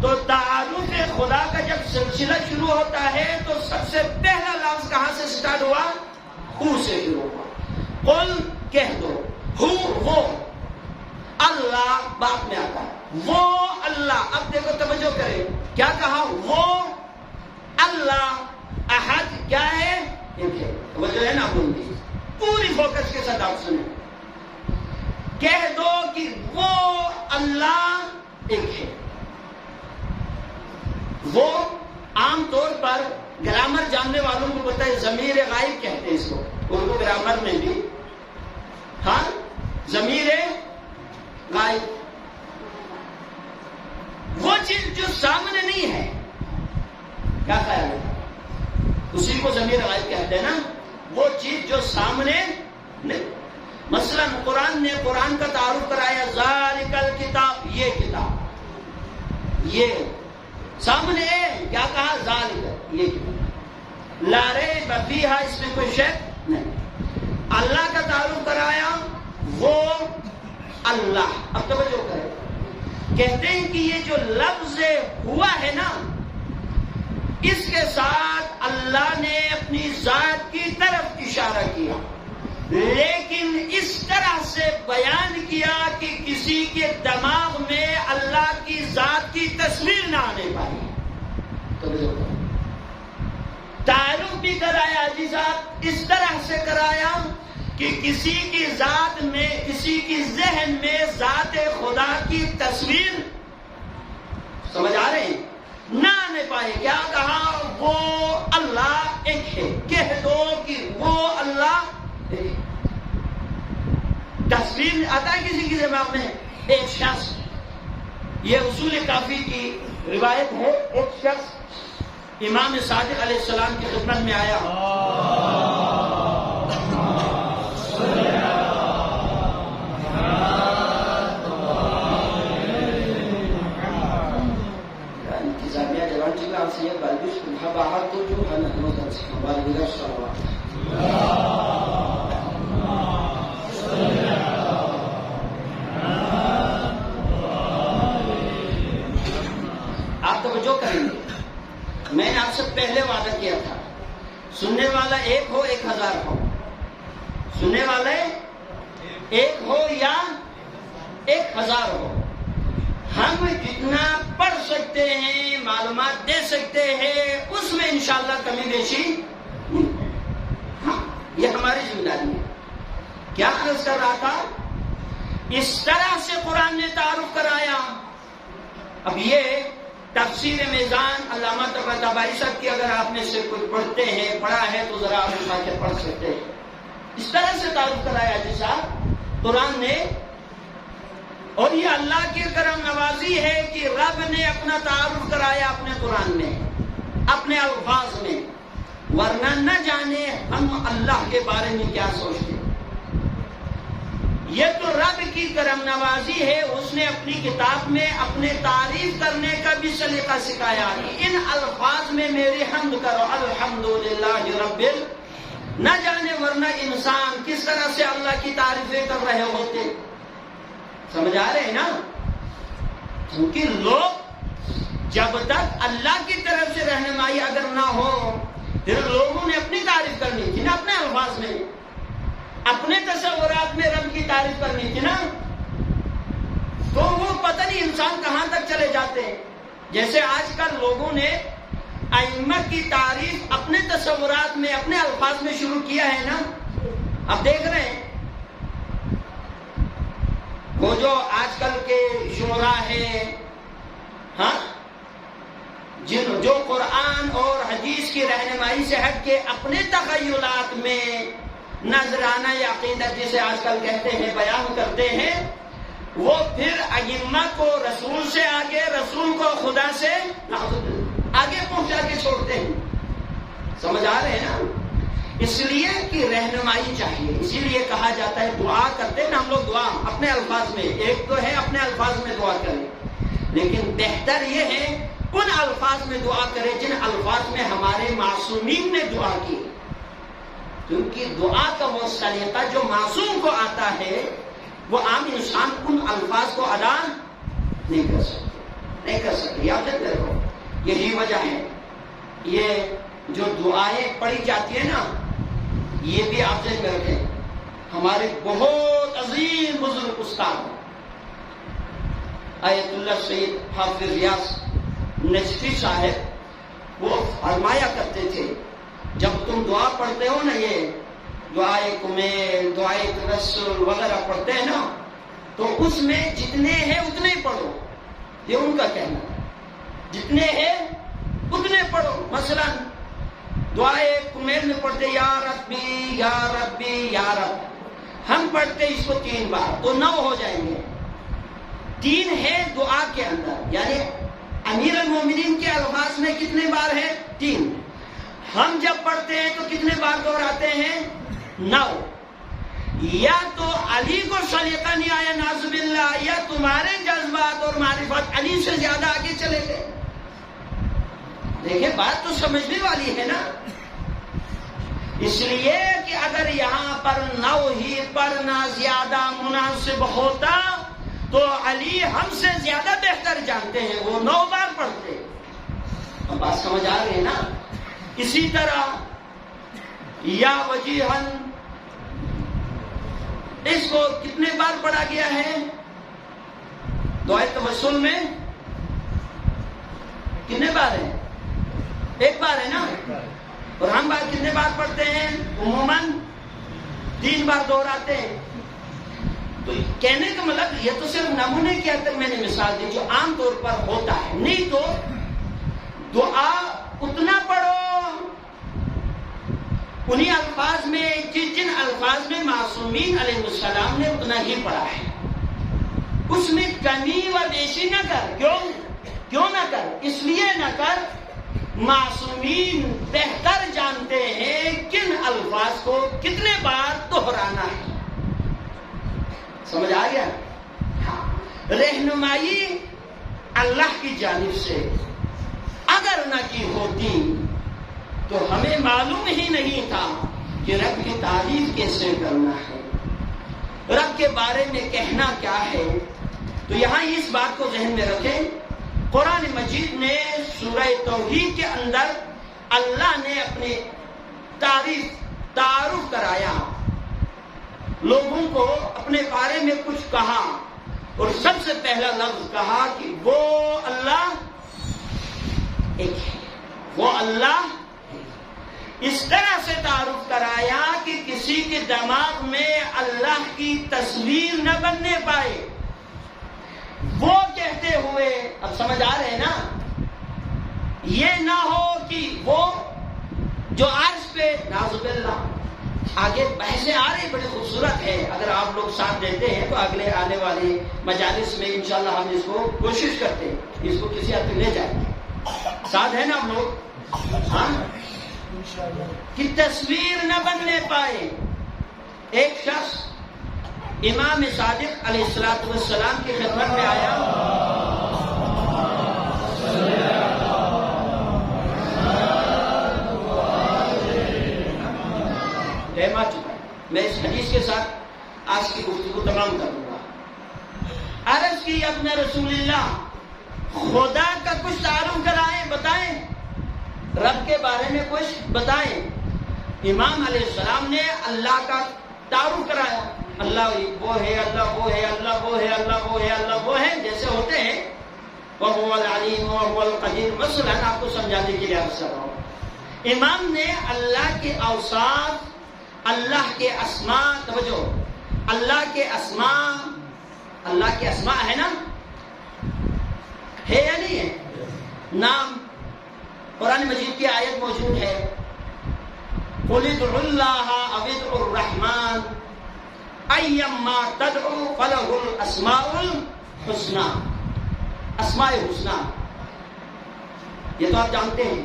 تو تعارف خدا کا جب سلسلہ شروع ہوتا ہے تو سب سے پہلا لفظ کہاں سے سٹارٹ ہوا؟ ہو سے شروع ہوا۔ قل کہہ دو، ہو وہ، اللہ بعد میں آتا ہے، وہ اللہ۔ اب دیکھو توجہ کرے، کیا کہا؟ وہ اللہ، احد کیا ہے؟ ایک ہے۔ توجہ ہے نا بولتی، پوری فوکس کے ساتھ آپ سنیں۔ کہہ دو کہ وہ اللہ ایک ہے۔ وہ عام طور پر گرامر جاننے والوں کو پتہ ہے، ضمیر غائب کہتے ہیں اس کو، اردو گرامر میں بھی۔ ہاں، ضمیر غائب، وہ چیز جو سامنے نہیں ہے، کیا خیال ہے؟ اسی کو ضمیر غائب کہتے ہیں نا، وہ چیز جو سامنے نہیں۔ مثلا قرآن نے قرآن کا تعارف کرایا، ذالک الکتاب، یہ کتاب، یہ سامنے ہے، کیا کہا؟ ذالک، یہ کتاب، لا ریب فیہا، اس میں کوئی شک نہیں۔ اللہ کا تعارف کرایا، وہ اللہ۔ اب توجہ کریں، کہتے ہیں کہ یہ جو لفظ ہوا ہے نا، اس کے ساتھ اللہ نے اپنی ذات کی طرف اشارہ کیا، لیکن اس طرح سے بیان کیا کہ کسی کے دماغ میں اللہ کی ذات کی تصویر نہ آنے پائی۔ تعارف بھی کرایا جی صاحب، اس طرح سے کرایا کہ کسی کی ذات میں، کسی کی ذہن میں ذات خدا کی تصویر، سمجھ آ رہے ہیں، نہ آنے پائے۔ کیا کہا؟ وہ اللہ ایک ہے۔ کہہ دو کہ وہ اللہ ایک ہے۔ تصویر آتا ہے کسی کی دماغ میں؟ ایک شخص، یہ اصول کافی کی روایت ہے، ایک شخص امام صادق علیہ السلام کی خدمت میں آیا، انتظامیہ جوان جی آپ سے یہ بلبش کھا باہر تو جو ہے نا ہمارے دیگر سوال آپ توجہ کریں گے۔ میں نے آپ سے پہلے وعدہ کیا تھا، سننے والا ایک ہو 1000 ہو، سننے والے ایک ہو یا 1000 ہو، ہم جتنا پڑھ سکتے ہیں، معلومات دے سکتے ہیں، اس میں انشاءاللہ کمی بیشی نہیں۔ ہاں، یہ ہماری ذمہ داری ہے۔ کیا عرض کر رہا تھا؟ اس طرح سے قرآن نے تعارف کرایا۔ اب یہ تفسیر میزان علامہ طباطبائی صاحب کی اگر آپ میں سے کچھ پڑھتے ہیں، پڑھا ہے تو ذرا آپ اٹھا کے پڑھ سکتے ہیں۔ اس طرح سے تعارف کرایا جی صاحب قرآن نے، اور یہ اللہ کی کرم نوازی ہے کہ رب نے اپنا تعارف کرایا اپنے قرآن میں، اپنے الفاظ میں، ورنہ نہ جانے ہم اللہ کے بارے میں کیا سوچتے ہیں۔ یہ تو رب کی کرم نوازی ہے، اس نے اپنی کتاب میں اپنے تعریف کرنے کا بھی سلیقہ سکھایا کہ ان الفاظ میں میری حمد کرو، الحمدللہ رب نہ جانے ورنہ انسان کس طرح سے اللہ کی تعریفیں کر رہے ہوتے۔ سمجھ آ رہے ہیں نا؟ کیونکہ لوگ جب تک اللہ کی طرف سے رہنمائی اگر نہ ہو، پھر لوگوں نے اپنی تعریف کرنی تھی نا، اپنے الفاظ میں، اپنے تصورات میں رب کی تعریف کرنی تھی نا، تو وہ پتہ نہیں انسان کہاں تک چلے جاتے ہیں۔ جیسے آج کل لوگوں نے ائمہ کی تعریف اپنے تصورات میں، اپنے الفاظ میں شروع کیا ہے نا۔ اب دیکھ رہے ہیں وہ جو آج کل کے شعراء ہیں، ہاں، جو قرآن اور حدیث کی رہنمائی سے ہٹ کے اپنے تخیلات میں نذرانہ یا عقیدت جسے آج کل کہتے ہیں بیان کرتے ہیں، وہ پھر ائمہ کو رسول سے آگے، رسول کو خدا سے آگے پہنچا کے چھوڑتے ہیں۔ سمجھ آ رہے ہیں نا؟ اس لیے کہ رہنمائی چاہیے، اسی لیے کہا جاتا ہے دعا کرتے ہیں نا ہم لوگ، دعا اپنے الفاظ میں، ایک تو ہے اپنے الفاظ میں دعا کریں، لیکن بہتر یہ ہے ان الفاظ میں دعا کریں جن الفاظ میں ہمارے معصومین نے دعا کی، کیونکہ دعا کا وہ سلیقہ جو معصوم کو آتا ہے وہ عام انسان ان الفاظ کو ادا نہیں کر سکتے۔ نہیں کر سکتے. یاد رکھتے رہو, یہی وجہ ہے یہ جو دعائیں پڑھی جاتی ہیں نا, یہ بھی آپ ذہن میں رکھیں. ہمارے بہت عظیم بزرگ استاد آیت اللہ سید حافظ ریاض نجفی صاحب وہ فرمایا کرتے تھے, جب تم دعا پڑھتے ہو نا, یہ دعائے کمیل, دعائے توسل وغیرہ پڑھتے ہیں نا, تو اس میں جتنے ہیں اتنے ہی پڑھو. یہ ان کا کہنا ہے, جتنے ہیں اتنے پڑھو. مثلا دعائے کمیل میں پڑھتے یا ربی یا ربی یا رب, ہم پڑھتے اس کو 3 بار تو 9 ہو جائیں گے. 3 ہے دعا کے اندر, یعنی امیر المومنین کے الفاظ میں کتنے بار ہے؟ 3. ہم جب پڑھتے ہیں تو کتنے بار دہراتے ہیں؟ 9. یا تو علی کو سلیقہ نہیں آیا نعوذ باللہ, یا تمہارے جذبات اور معرفت علی سے زیادہ آگے چلے گئے. دیکھیں بات تو سمجھنے والی ہے نا. اس لیے کہ اگر یہاں پر 9 ہی پڑھنا زیادہ مناسب ہوتا تو علی ہم سے زیادہ بہتر جانتے ہیں, وہ 9 بار پڑھتے. اب بات سمجھ آ رہی ہے نا. اسی طرح یا وجیہن, اس کو کتنے بار پڑھا گیا ہے؟ دعائے توسل میں کتنے بار ہے؟ 1 بار ہے نا. اور ہم بات کتنے بار پڑھتے ہیں؟ عموماً 3 بار دہراتے ہیں. تو کہنے کا مطلب یہ تو صرف نمونے کے حد تک میں نے مثال دی جو عام طور پر ہوتا ہے. نہیں تو دعا اتنا پڑھو انہی الفاظ میں جن الفاظ میں معصومین علیہ السلام نے اتنا ہی پڑھا ہے. اس میں کمی و بیشی نہ کر. کیوں نہ کر؟ اس لیے نہ کر, معصومین بہتر جانتے ہیں کن الفاظ کو کتنے بار دہرانا ہے. سمجھ آ گیا؟ ہاں. رہنمائی اللہ کی جانب سے اگر نہ کی ہوتی تو ہمیں معلوم ہی نہیں تھا کہ رب کی تعریف کیسے کرنا ہے, رب کے بارے میں کہنا کیا ہے. تو یہاں اس بات کو ذہن میں رکھیں, قرآن مجید نے سورہ توحید کے اندر اللہ نے اپنے تعارف کرایا, لوگوں کو اپنے بارے میں کچھ کہا, اور سب سے پہلا لفظ کہا کہ وہ اللہ ایک ہے, وہ اللہ. اس طرح سے تعارف کرایا کہ کسی کے دماغ میں اللہ کی تصویر نہ بننے پائے. وہ کہتے ہوئے, اب سمجھ آ رہے نا, یہ نہ ہو کہ وہ جو عرش پہ نعوذ باللہ. آگے بحثیں آ رہی بڑی خوبصورت ہے, اگر آپ لوگ ساتھ دیتے ہیں تو اگلے آنے والی مجالس میں انشاءاللہ ہم اس کو کوشش کرتے ہیں, اس کو کسی حد تک لے جائیں گے. ساتھ ہیں نا آپ لوگ؟ ہاں, کہ تصویر نہ بننے پائے. ایک شخص امام صادق علیہ السلام کی خدمت میں آیا, ٹائم آ چکا ہے, میں اس حدیث کے ساتھ آج کی گفتگو تمام کر دوں گا. عرض کی اپنے رسول اللہ, خدا کا کچھ تعارف کرائیں, بتائیں, رب کے بارے میں کچھ بتائیں. امام علیہ السلام نے اللہ کا تعارف کرایا. اللہ وہ ہے, اللہ وہ ہے, اللہ وہ ہے, اللہ وہ ہے, اللہ وہ ہے, جیسے ہوتے ہیں. وَهُوَ الْعَلِيمُ وَهُوَ الْقَدِيرُ. مثلا آپ کو سمجھانے کے لیے عرض کر رہا ہوں, امام نے اللہ کے اوصاف, اللہ کے اسماء, توجہ, اللہ کے اسماء, اللہ کے اسماء ہے نا, ہے یا نہیں ہے؟ نام قرآن مجید کی آیت موجود ہے, قُلِ ادْعُوا اللَّهَ أَوِ ادْعُوا الرَّحْمَٰنَ أَيَّمَّا تَدْعُوا فَلَهُ الْأَسْمَاءُ الْحُسْنَىٰ. اسماء حسنہ, یہ تو آپ جانتے ہیں.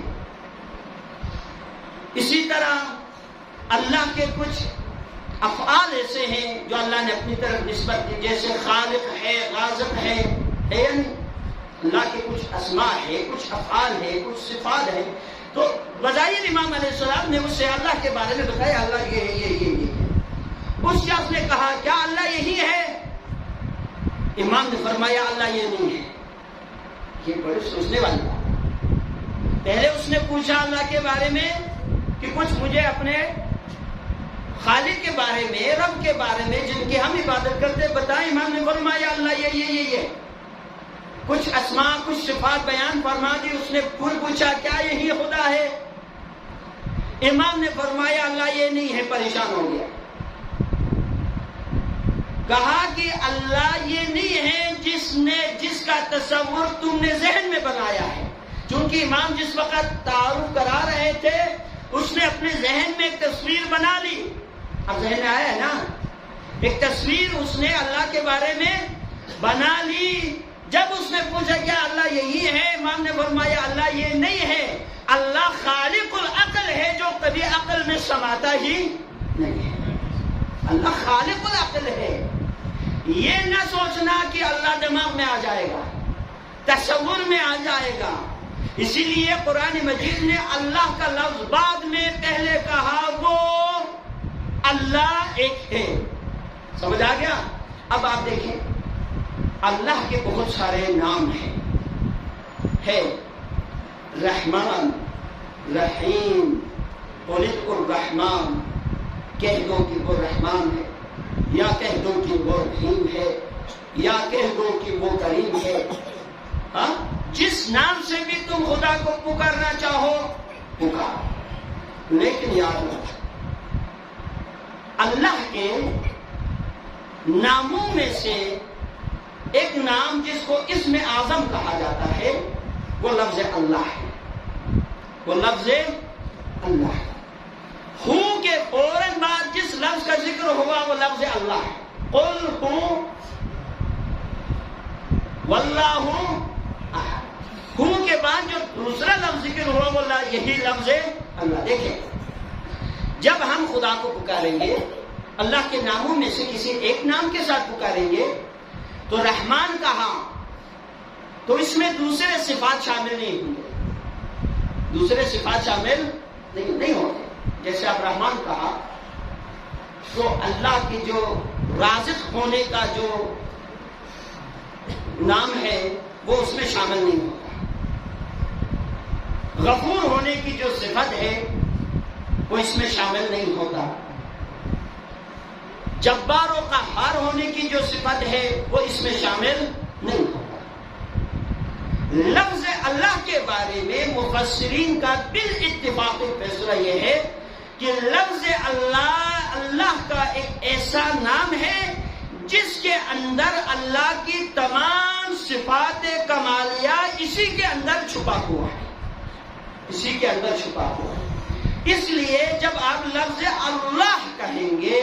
اسی طرح اللہ کے کچھ افعال ایسے ہیں جو اللہ نے اپنی طرف نسبت دی, جیسے خالق ہے, رازق ہے یا نہیں؟ اللہ کے کچھ اسماء ہے, کچھ افعال ہے, کچھ صفات ہے. تو بظاہر امام علیہ السلام نے اس سے اللہ کے بارے میں بتایا, اللہ یہ ہے, یہ ہے. اس شخص نے کہا کیا اللہ یہی ہے؟ امام نے فرمایا اللہ یہ نہیں ہے. یہ بڑی سوچنے والی بات. پہلے اس نے پوچھا اللہ کے بارے میں کہ کچھ مجھے اپنے خالق کے بارے میں، رب کے بارے میں جن کی ہم عبادت کرتے بتائیں. امام نے فرمایا اللہ یہ کچھ اسماء کچھ صفات بیان فرما دی. اس نے پھر پوچھا کیا یہی خدا ہے؟ امام نے فرمایا اللہ یہ نہیں ہے. پریشان ہو گیا. کہا کہ اللہ یہ نہیں ہے جس کا تصور تم نے ذہن میں بنایا ہے. چونکہ امام جس وقت تعارف کرا رہے تھے اس نے اپنے ذہن میں ایک تصویر بنا لی. اب ذہن میں آیا ہے نا، ایک تصویر اس نے اللہ کے بارے میں بنا لی. جب اس نے پوچھا کیا اللہ یہی ہے؟ امام نے فرمایا اللہ یہ نہیں ہے. اللہ خالق العقل ہے جو کبھی عقل میں سماتا ہی نہیں ہے. اللہ خالق العقل ہے. یہ نہ سوچنا کہ اللہ دماغ میں آ جائے گا، تصور میں آ جائے گا. اسی لیے قرآن مجید نے اللہ کا لفظ بعد میں پہلے کہا وہ اللہ ایک ہے. سمجھ آ گیا؟ اب آپ دیکھیں اللہ کے بہت سارے نام ہیں. رحمان، رحیم، قلت الرحمن، کہہ دو کہ وہ رحمان ہے، یا کہہ دو کہ وہ رحیم ہے، یا کہہ دو کہ وہ کریم ہے. ہاں، جس نام سے بھی تم خدا کو پکارنا چاہو پکار. لیکن یاد رکھو اللہ کے ناموں میں سے ایک نام جس کو اسم اعظم کہا جاتا ہے وہ لفظ اللہ ہے. وہ لفظ اللہ ہے. ہو کے فوراً بعد جس لفظ کا ذکر ہوا وہ لفظ اللہ ہے. قل ہوں واللہ احد. ہو کے بعد جو دوسرا لفظ ذکر ہوا وہ یہی لفظ اللہ. دیکھیں جب ہم خدا کو پکاریں گے اللہ کے ناموں میں سے کسی ایک نام کے ساتھ پکاریں گے تو رحمان کہا تو اس میں دوسرے صفات شامل نہیں ہوں گے. دوسرے صفات شامل نہیں ہوں گے. جیسے آپ رحمان کہا تو اللہ کی جو رازق ہونے کا جو نام ہے وہ اس میں شامل نہیں ہوگا. غفور ہونے کی جو صفت ہے وہ اس میں شامل نہیں ہوتا. جبار و قہار ہونے کی جو صفت ہے وہ اس میں شامل نہیں ہوتا. لفظ اللہ کے بارے میں مفسرین کا بالاتفاق فیصلہ یہ ہے کہ لفظ اللہ کا ایک ایسا نام ہے جس کے اندر اللہ کی تمام صفات کمالیہ اسی کے اندر چھپا ہوا ہے. اسی کے اندر چھپا ہوا ہے. اس لیے جب آپ لفظ اللہ کہیں گے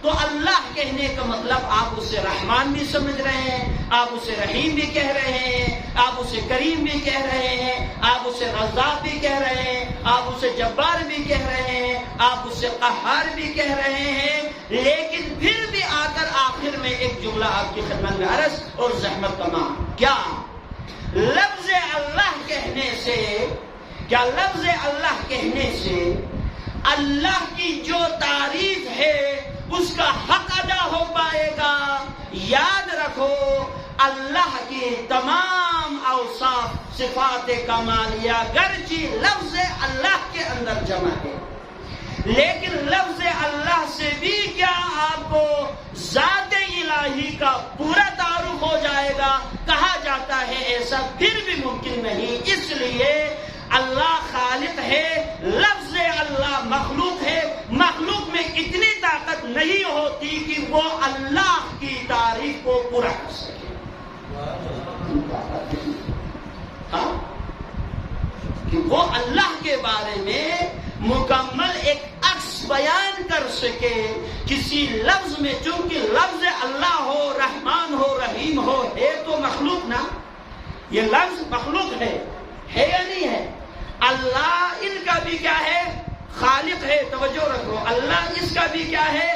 تو اللہ کہنے کا مطلب آپ اسے رحمان بھی سمجھ رہے ہیں، آپ اسے رحیم بھی کہہ رہے ہیں، آپ اسے کریم بھی کہہ رہے ہیں، آپ اسے رزاق بھی کہہ رہے ہیں، آپ اسے جبار بھی کہہ رہے ہیں، آپ اسے قہار بھی کہہ رہے ہیں. لیکن پھر بھی آ کر آخر میں ایک جملہ آپ کی خدمت میں عرض اور زحمت تمام. کیا لفظ اللہ کہنے سے لفظ اللہ کہنے سے اللہ کی جو تعریف ہے اس کا حق ادا ہو پائے گا؟ یاد رکھو اللہ کی تمام اوصاف صفات کمالیہ گرچہ لفظ اللہ کے اندر جمع ہے لیکن لفظ اللہ سے بھی کیا آپ کو ذات الہی کا پورا تعارف ہو جائے گا؟ کہا جاتا ہے ایسا پھر بھی ممکن نہیں. اس لیے اللہ خالق ہے، لفظ اللہ مخلوق ہے. مخلوق میں اتنی طاقت نہیں ہوتی کہ وہ اللہ کی تعریف کو پورا کر سکے. ہاں کہ وہ اللہ کے بارے میں مکمل ایک عکس بیان کر سکے کسی لفظ میں. چونکہ لفظ اللہ ہو، رحمان ہو، رحیم ہو، ہے تو مخلوق نا. یہ لفظ مخلوق ہے یا نہیں ہے؟ اللہ ان کا بھی کیا ہے؟ خالق ہے. توجہ رکھو، اللہ اس کا بھی کیا ہے؟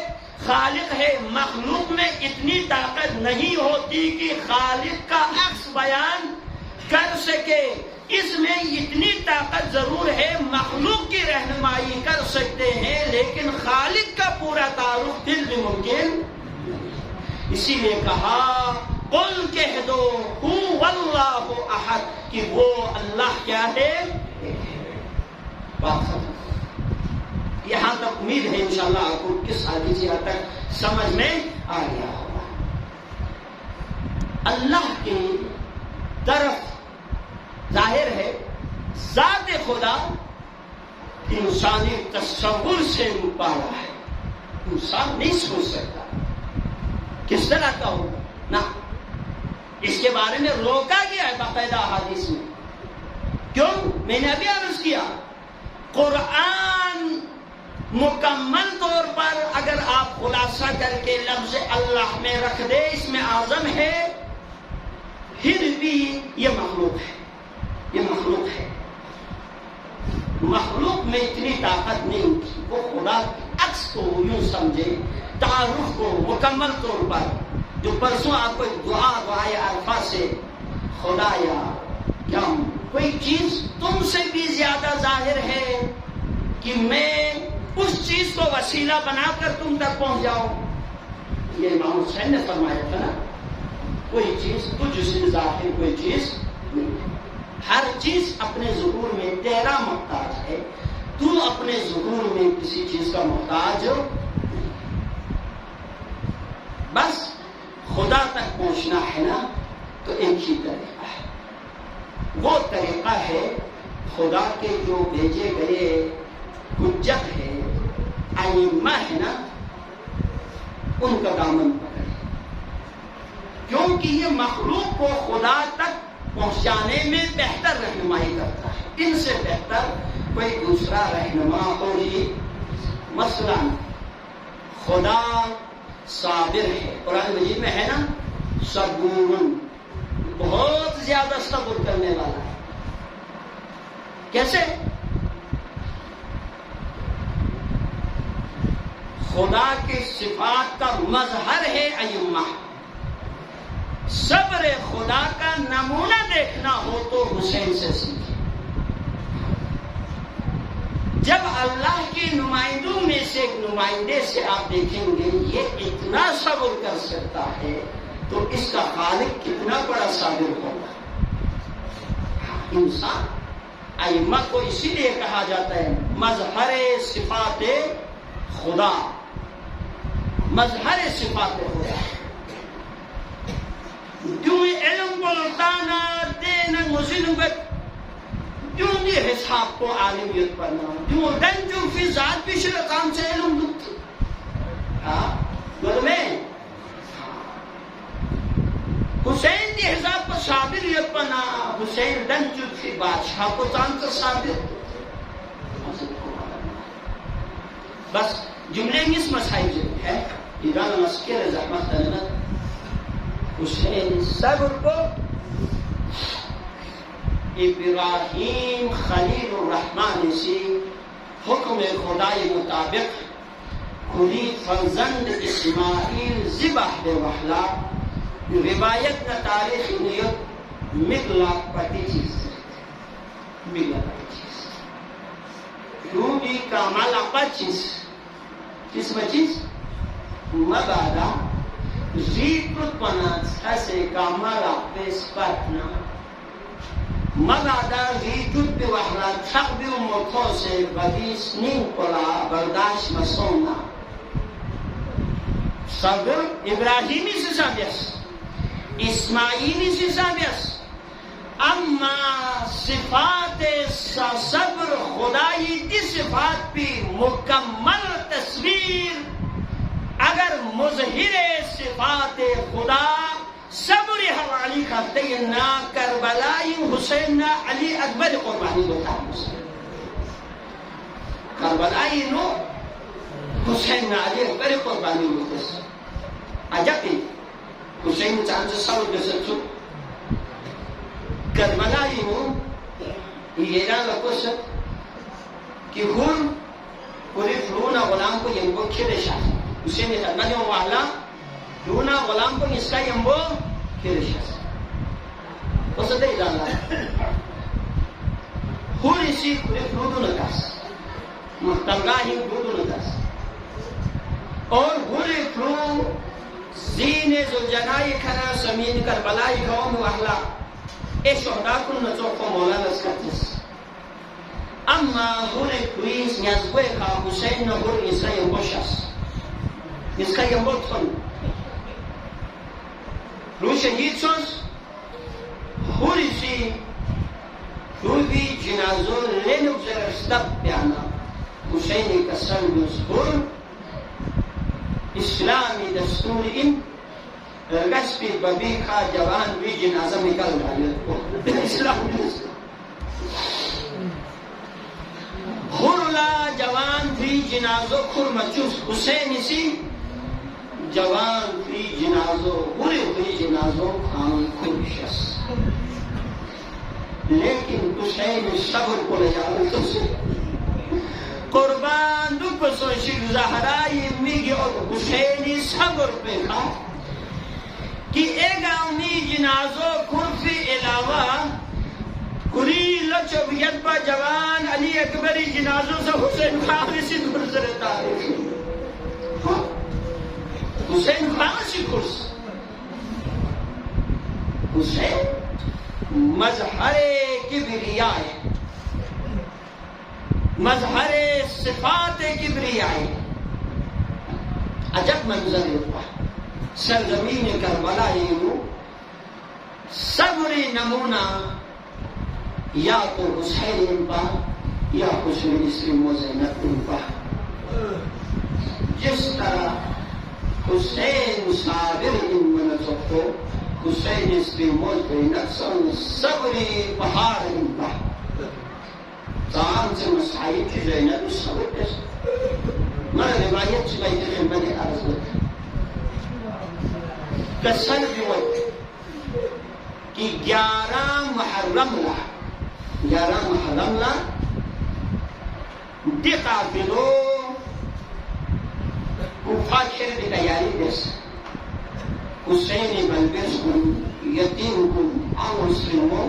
خالق ہے. مخلوق میں اتنی طاقت نہیں ہوتی کہ خالق کا عکس بیان کر سکے. اس میں اتنی طاقت ضرور ہے، مخلوق کی رہنمائی کر سکتے ہیں لیکن خالق کا پورا تعارف پھر بھی ممکن. اسی لیے کہا قل کہہ دو هو اللہ احد کہ وہ اللہ کیا ہے؟ بات ختم۔ یہاں تک امید ہے انشاءاللہ آپ کو کس حدیث یہاں تک سمجھ میں آ گیا ہوگا۔ اللہ کی طرف ظاہر ہے ذات خدا انسانی تصور سے بالا ہے، انسان نہیں سوچ سکتا کس طرح کا ہوگا، نہ اس کے بارے میں روکا گیا ہے باقاعدہ حدیث میں۔ کیوں؟ میں نے ابھی عرض کیا، قرآن مکمل طور پر اگر آپ خلاصہ کر کے لفظ اللہ میں رکھ دے اس میں اعظم ہے، پھر بھی یہ مخلوق ہے، یہ مخلوق ہے۔ مخلوق میں اتنی طاقت نہیں تھی، وہ خدا کے عکس کو یوں سمجھے، تعارف کو مکمل طور پر، جو پرسوں آپ کو دعائے عرفہ سے خدایا کیا کوئی چیز تم سے بھی زیادہ ظاہر ہے کہ میں اس چیز کو وسیلہ بنا کر تم تک پہنچ جاؤں؟ یہ امام حسین نے فرمایا تھا نا، کوئی چیز تجھ سے ظاہر کوئی چیز نہیں، ہر چیز اپنے ظہور میں تیرا محتاج ہے، تو اپنے ظہور میں کسی چیز کا محتاج ہو۔ بس خدا تک پہنچنا ہے نا تو ایک ہی طریقہ ہے، وہ طریقہ ہے خدا کے جو بھیجے گئے حجت ہے، ائمہ ہے نا، ان کا دامن پکڑے، کیونکہ یہ مخلوق کو خدا تک پہنچانے میں بہتر رہنمائی کرتا ہے، ان سے بہتر کوئی دوسرا رہنما ہو ہی۔ مثلا خدا صابر ہے، قرآن مجید میں ہے نا، صبور، بہت زیادہ صبر کرنے والا ہے۔ کیسے؟ خدا کے صفات کا مظہر ہے ائمہ۔ صبر خدا کا نمونہ دیکھنا ہو تو حسین سے سیکھیں۔ جب اللہ کے نمائندوں میں سے ایک نمائندے سے آپ دیکھیں گے یہ اتنا صبر کر سکتا ہے تو اس کا خالق کتنا بڑا صابر ہوگا۔ انسان ائمہ کو اسی لیے کہا جاتا ہے مظہر صفات خدا، مظہر صفات خدا۔ کیوں علم کو لوٹانا دینا مزنبت، کیوں یہ حساب کو عالمیت پڑھنا، کیوں دنجو فی ذات بھی شرکان سے علم لکھتی، میں حسین کی حساب کو صابریت پنا، حسین دنجو فی بادشاہ کو جان کر صابر۔ بس جملے میں اس مسائل جو ہے ایران مسکر زحمت دلنت حسین صبر کو ابراہیم خلیل الرحمن سے حکم خدای مطابق خلی فرزند اسماعیل ذبح بے وحلا روایت کا تاریخ نیت مگلا پتی چیز مگلا پتی چیز کیوں بھی کامالا پچیس کس بچیس مبادا زیپت پنات ایسے کامالا پیس پتنا مبادا زیپت بے وحلا چھک بے مکھو سے بدیس نیم پلا برداشت مسونا صبر ابراہیمی سے سابیس اسماعیلی سے سابیس اما صفات صبر خدائی کی صفات بھی مکمل تصویر اگر مظہر صفات خدا صبر حوالی کرتے نا کربلائی حسین نا علی اکبر قربانی بتا کربلائی نو حسین نا علی اکبر قربانی بتا عجبی حسین چاند صبر بسرچو کربلائی نو ایران لکوست کہ پوری فلونا غلام کو ینبو کھیرے شاہ حسین نے تنگا جو والا فلونا غلام کو اس کا ینبو کھیرے شاہ اسے دے جانا اسی پوری فلودو نتاس محتنگا ہی فلودو نتاس اور پوری فلو زين ذو الجناي كنا سمين كربلاء قوم وأهلا إيش شهداء كنا نشوفهم مولانا سكتس أما هون كويس نزوي كحسين نقول إسرائيل بوشاس إسرائيل بوتون روش هيتسوس هوريسي هودي جنازون لنوزر استب بيانا حسين كسر بيسبور اسلامی دستور ان رسپی ببی کا جوان بھی جنازہ نکل رہا اسلامی دستور خورلا جوان بھی جنازو خور مچوس حسین اسی جوان بھی جنازو بری ہوئی جنازو خان خور شس لیکن حسین صبر کو لے جاؤ تو سے قربان دو پسو شیخ زہرائی میگی اور حسینی صبر پہ کھا کہ ایگاونی جنازو کھرفی علاوہ کری لچویت پا جوان علی اکبری جنازو سے حسین خان سی گرزر تاریخ حسین خان سی گرز حسین مظہر کبریاء مظہر صفات کبریاء عجب منظر ہوتا سرزمین کربلا صبر نمونہ یا تو حسین پا یا حسین اسلام و زینب پا جس طرح حسین صابر ان منصفو حسین اسلام و زینب صبری پہاڑ ان پا طعام سے مسائل کی زینب الصبر کیسا میں روایت سے بیٹھے ہیں میں نے عرض ہوتا کسر بیوت کہ 11 محرم لا دی قافلو کفات شر دی تیاری دیس حسین بلبیس کن یتیم کن مسلموں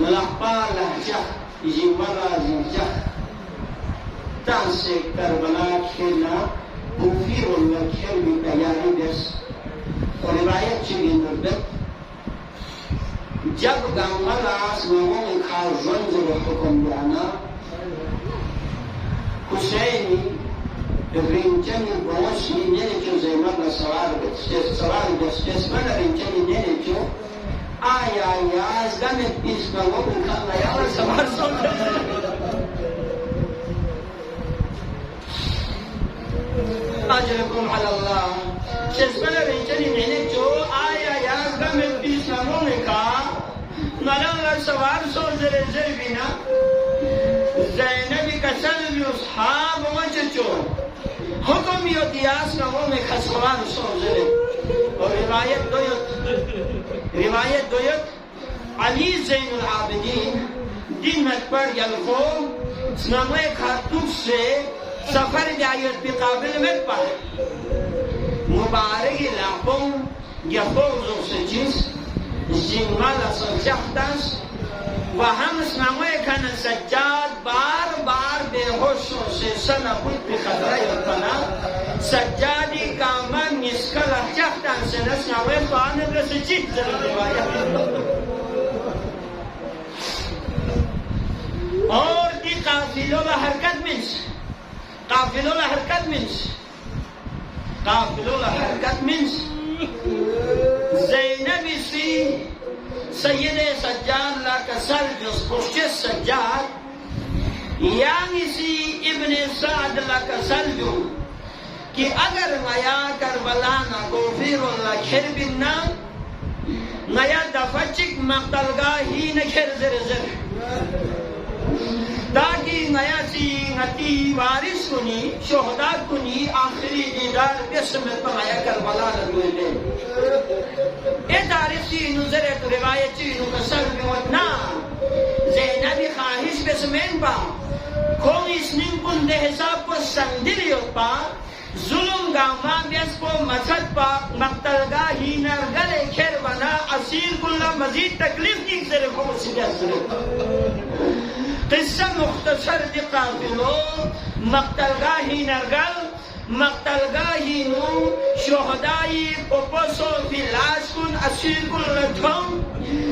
لحپا لحجہ جیورا زنجہ تانسے کربلا کھیلنا مفیر اللہ کھیل بھی تیاری دیس اور روایت چلی نردت جب گنگل آسمانوں میں خاص زنجر حکم جانا حسینی رنچنی بوشی نینے چو زیمت سوار بسٹیس من رنچنی نینے چو آیا یاز دمت بیس میں وہ بکھانا یا سوار سوچ اجرکم علی اللہ چیز من رنچنی نینے چو آیا یاز دمت بیس میں وہ بکھا نلنگا سوار سوچ رزر بینا زینبی کسل بھی اصحاب وچچو حکم یو دیاس کا وہ میں خسوان سوچ رزر اور روایت دویت علی زین العابدین دینت پر یلفو سنموے خاتوک سے سفر جایت بقابل میں پر مبارک لاپوں یفوزو سے چیز جنوالا سجختاس وہم سنموے کھن سجاد بار بار بے ہوشوں سے سنہ خود پہ خطرہ یلپنا سجادی کامن نسکل احجاقتان سے نسنوے فانب رسی چیز ضرور روایت اور دی قافلو لحرکت منس زینبی سی سید سجاد لا کسل جس خوشچس سجاد یعنی سی ابن سعد لا کسل جو کہ اگر نیا کربلانا گوفیر اللہ کھر بننا نیا دفچک مقتلگاہی نکھر زر تاکہ نیا سی نتی وارث کنی شہداء کنی آخری دیدار بسم پر نیا کربلانا دوئے لے اے تاریخی نظر ایک روایتی نکسر بیوتنا زینبی خواہش بسمین پا کھوئی سنین کن دے حساب کو سندلیت پا ظلم گاما بیس کو مچھت پا مقتلگاہی نرگل کھر بنا اسیر کلا مزید تکلیف کی صرف ہو صرف قصہ مختصر دی قافلو مقتلگاہی نرگل مقتلگاهی نو شهدای پپسو فیلاش کن اسیر کن لطفم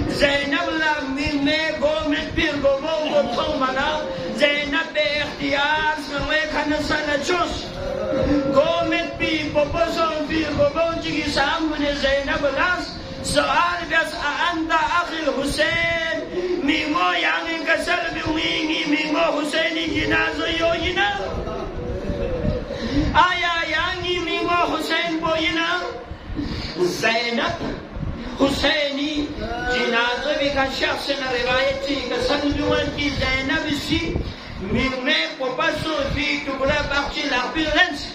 زینب لمیمه گومت پیر گومو گفتم منا زینب به اختیار سنوی کنسان چوس گومت پی پپسو پیر گومو چگی سامن زینب لاس سؤال بس أنت أخي الحسين ميمو يعني كسل بويني ميمو حسيني جنازة يوجنا آیا يعني ميمو حسين بوينا زينب حسيني جنازة بك شخصنا روایتی كسل بوانتي زينب سي ميمو پپسو في تقرأ بخشي لحبي لنس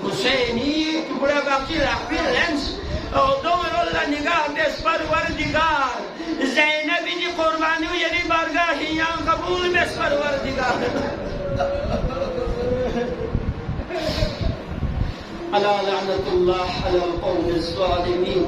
حسيني تقرأ بخشي لحبي لنس دور اللہ نگاہ بس پروردگار زینبی دی قربانی و یعنی بارگاہیاں قبول بس پروردگار الا لعنت اللہ علی القوم الظالمین